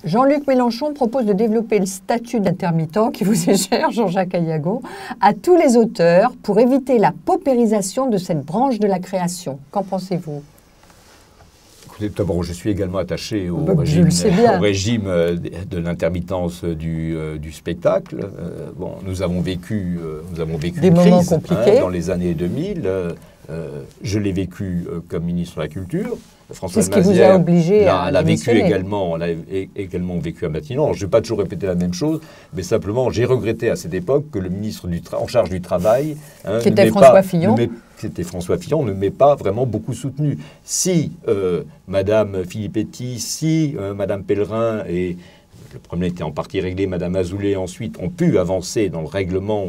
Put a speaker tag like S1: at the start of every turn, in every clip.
S1: Jean-Luc Mélenchon propose de développer le statut d'intermittent, qui vous est cher, Jean-Jacques Aillagon, à tous les auteurs pour éviter la paupérisation de cette branche de la création. Qu'en pensez-vous?
S2: D'abord, je suis également attaché au régime de l'intermittence du spectacle. Bon, nous avons vécu
S1: des
S2: une
S1: moments
S2: crise
S1: compliqués
S2: dans les années 2000. Je l'ai vécu comme ministre de la Culture.
S1: C'est ce qui vous a obligé à
S2: l'a vécu également. On l'a également vécu à Matignon. Je ne vais pas toujours répéter la même chose, mais simplement, j'ai regretté à cette époque que le ministre en charge du Travail,
S1: qui était François Fillon,
S2: c'était François Fillon, ne m'ait pas vraiment beaucoup soutenu. Si Madame Filippetti, si Madame Pellerin et le problème était en partie réglé, Madame Azoulay ensuite ont pu avancer dans le règlement,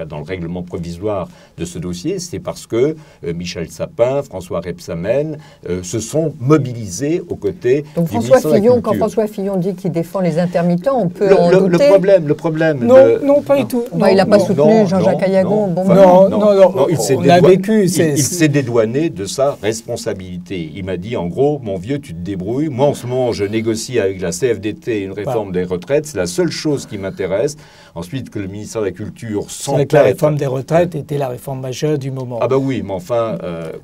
S2: dans le règlement provisoire de ce dossier, c'est parce que Michel Sapin, François Rebsamen se sont mobilisés aux côtés
S1: du ministre de la Culture. Quand François Fillon dit qu'il défend les intermittents, on peut en douter.
S2: Le problème...
S3: Non, pas du tout.
S1: Il n'a pas soutenu Jean-Jacques Aillagon.
S3: Non, il
S2: s'est dédouané de sa responsabilité. Il m'a dit, en gros, mon vieux, tu te débrouilles. Moi, en ce moment, je négocie avec la CFDT une réforme des retraites. C'est la seule chose qui m'intéresse. Ensuite, que le ministère de la Culture s'entête...
S3: La réforme des retraites était la réforme majeure du moment.
S2: Ah bah oui, mais enfin,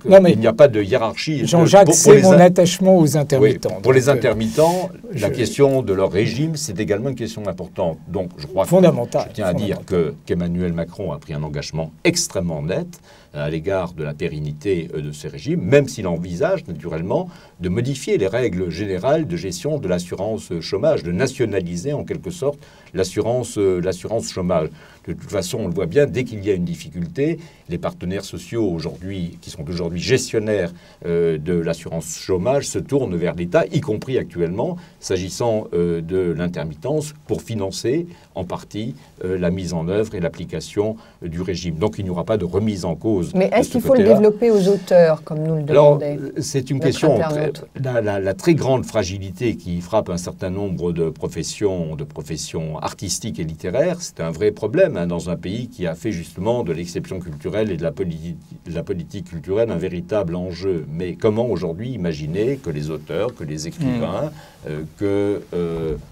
S2: il n'y a pas de hiérarchie.
S3: Jean-Jacques, c'est mon attachement aux intermittents.
S2: Oui, pour les intermittents, la question de leur régime, c'est également une question importante. Donc, je crois
S3: fondamentale.
S2: Je tiens à dire qu'Emmanuel Macron a pris un engagement extrêmement net à l'égard de la pérennité de ces régimes, même s'il envisage naturellement de modifier les règles générales de gestion de l'assurance chômage, de nationaliser en quelque sorte l'assurance chômage. De toute façon, on le voit bien, dès qu'il y a une difficulté, les partenaires sociaux aujourd'hui, qui sont aujourd'hui gestionnaires de l'assurance chômage, se tournent vers l'État, y compris actuellement, s'agissant de l'intermittence, pour financer en partie la mise en œuvre et l'application du régime. Donc il n'y aura pas de remise en cause.
S1: Mais est-ce qu'il faut le développer aux auteurs, comme nous le demandait?
S2: Alors, c'est une question. La très grande fragilité qui frappe un certain nombre de professions artistiques et littéraires, c'est un vrai problème dans un pays qui a fait justement de l'exception culturelle et de la politique culturelle un véritable enjeu. Mais comment aujourd'hui imaginer que les auteurs, que les écrivains, que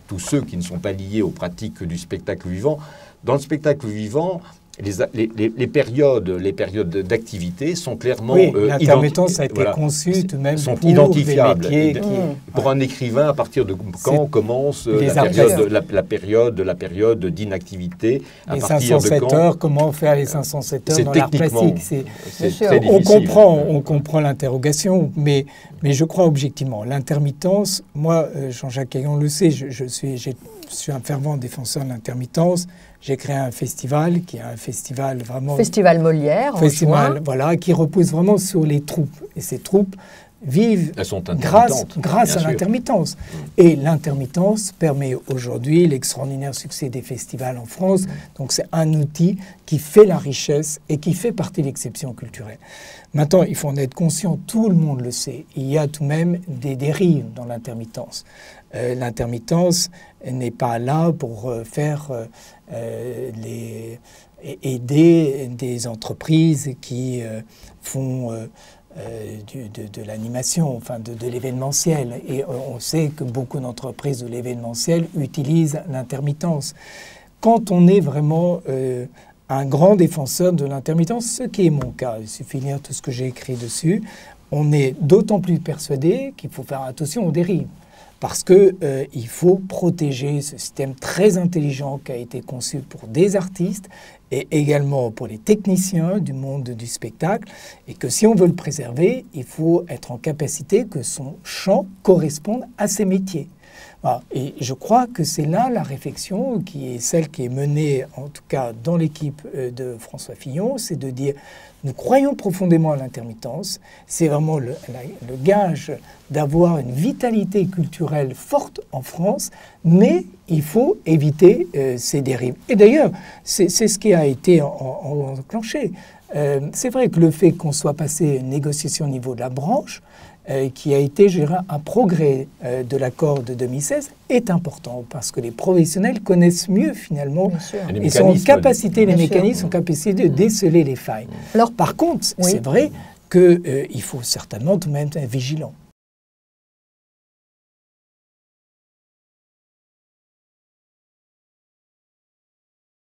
S2: tous ceux qui ne sont pas liés aux pratiques du spectacle vivant, dans le spectacle vivant, les périodes d'activité sont clairement
S3: l'intermittence a été conçue tout de même
S2: sont
S3: pour
S2: identifiables.
S3: Pour
S2: un écrivain, à partir de quand commence la période d'inactivité,
S3: les 507 heures, comment faire les 507 heures dans l'art plastique,
S2: très difficile.
S3: On comprend l'interrogation, mais je crois objectivement, l'intermittence, moi, Jean-Jacques Aillagon le sait, je suis un fervent défenseur de l'intermittence. J'ai créé un festival qui est un festival vraiment...
S1: Festival Molière, en juin.
S3: Voilà, qui repose vraiment sur les troupes. Et ces troupes vivent grâce à l'intermittence. Et l'intermittence permet aujourd'hui l'extraordinaire succès des festivals en France. Donc c'est un outil qui fait la richesse et qui fait partie de l'exception culturelle. Maintenant, il faut en être conscient, tout le monde le sait. Il y a tout de même des dérives dans l'intermittence. L'intermittence n'est pas là pour aider des entreprises qui font de l'animation, enfin de l'événementiel. Et on sait que beaucoup d'entreprises de l'événementiel utilisent l'intermittence. Quand on est vraiment un grand défenseur de l'intermittence, ce qui est mon cas, il suffit de lire tout ce que j'ai écrit dessus, on est d'autant plus persuadé qu'il faut faire attention aux dérives. Parce qu'il faut protéger ce système très intelligent qui a été conçu pour des artistes et également pour les techniciens du monde du spectacle. Et que si on veut le préserver, il faut être en capacité que son champ corresponde à ses métiers. Voilà. Et je crois que c'est là la réflexion qui est celle qui est menée, en tout cas dans l'équipe de François Fillon, c'est de dire nous croyons profondément à l'intermittence, c'est vraiment le gage d'avoir une vitalité culturelle forte en France, mais il faut éviter ces dérives. Et d'ailleurs, c'est ce qui a été enclenché. C'est vrai que le fait qu'on soit passé une négociation au niveau de la branche, qui a été, je dirais, un progrès de l'accord de 2016, est important parce que les professionnels connaissent mieux finalement et sont en capacité, les mécanismes sont en capacité de déceler les failles. Alors par contre, c'est vrai qu'il faut certainement tout de même être vigilant.